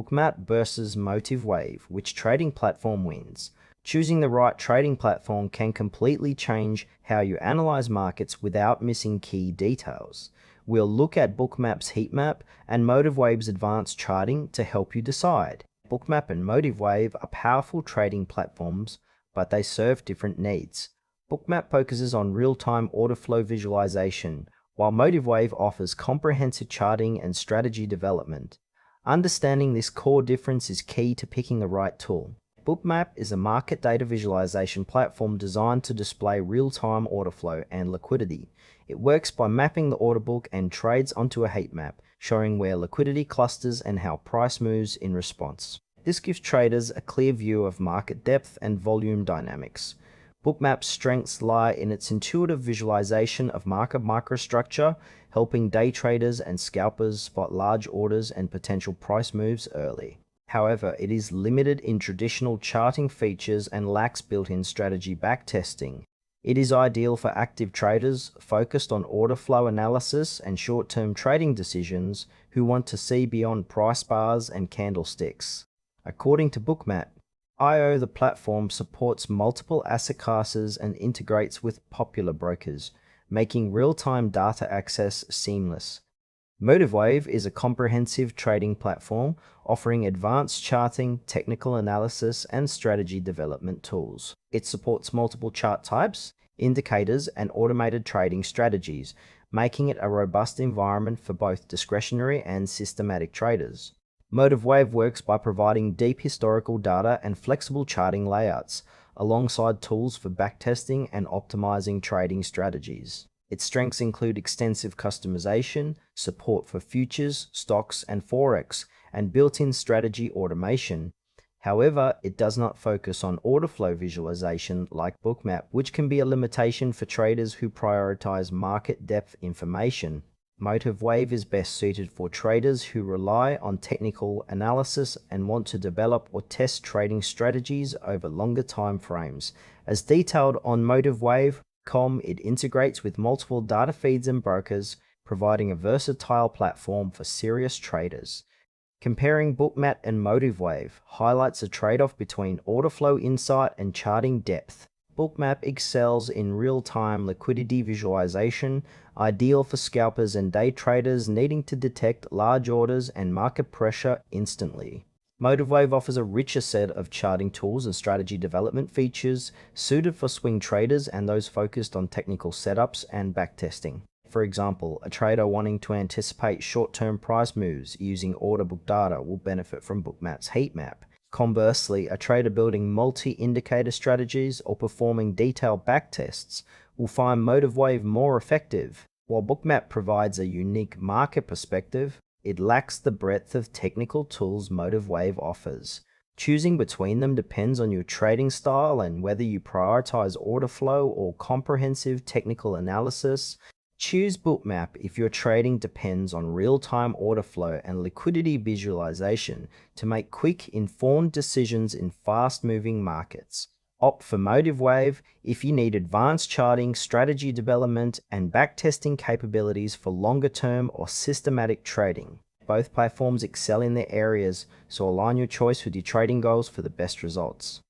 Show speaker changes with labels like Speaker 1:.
Speaker 1: Bookmap versus MotiveWave, which trading platform wins. Choosing the right trading platform can completely change how you analyze markets without missing key details. We'll look at Bookmap's heat map and MotiveWave's advanced charting to help you decide. Bookmap and MotiveWave are powerful trading platforms, but they serve different needs. Bookmap focuses on real-time order flow visualization, while MotiveWave offers comprehensive charting and strategy development. Understanding this core difference is key to picking the right tool. Bookmap is a market data visualization platform designed to display real-time order flow and liquidity. It works by mapping the order book and trades onto a heat map, showing where liquidity clusters and how price moves in response. This gives traders a clear view of market depth and volume dynamics. Bookmap's strengths lie in its intuitive visualization of market microstructure, helping day traders and scalpers spot large orders and potential price moves early. However, it is limited in traditional charting features and lacks built-in strategy backtesting. It is ideal for active traders focused on order flow analysis and short-term trading decisions who want to see beyond price bars and candlesticks. According to Bookmap, the platform supports multiple asset classes and integrates with popular brokers, making real-time data access seamless. MotiveWave is a comprehensive trading platform offering advanced charting, technical analysis, and strategy development tools. It supports multiple chart types, indicators, and automated trading strategies, making it a robust environment for both discretionary and systematic traders. MotiveWave works by providing deep historical data and flexible charting layouts, alongside tools for backtesting and optimizing trading strategies. Its strengths include extensive customization, support for futures, stocks, and forex, and built-in strategy automation. However, it does not focus on order flow visualization like Bookmap, which can be a limitation for traders who prioritize market depth information. MotiveWave is best suited for traders who rely on technical analysis and want to develop or test trading strategies over longer time frames. As detailed on MotiveWave.com, it integrates with multiple data feeds and brokers, providing a versatile platform for serious traders. Comparing Bookmap and MotiveWave highlights a trade-off between order flow insight and charting depth. Bookmap excels in real-time liquidity visualization, ideal for scalpers and day traders needing to detect large orders and market pressure instantly. MotiveWave offers a richer set of charting tools and strategy development features suited for swing traders and those focused on technical setups and backtesting. For example, a trader wanting to anticipate short-term price moves using order book data will benefit from Bookmap's heat map. Conversely, a trader building multi-indicator strategies or performing detailed backtests will find MotiveWave more effective. While Bookmap provides a unique market perspective, it lacks the breadth of technical tools MotiveWave offers. Choosing between them depends on your trading style and whether you prioritize order flow or comprehensive technical analysis. Choose Bookmap if your trading depends on real-time order flow and liquidity visualization to make quick, informed decisions in fast-moving markets. Opt for MotiveWave if you need advanced charting, strategy development, and backtesting capabilities for longer-term or systematic trading. Both platforms excel in their areas, so align your choice with your trading goals for the best results.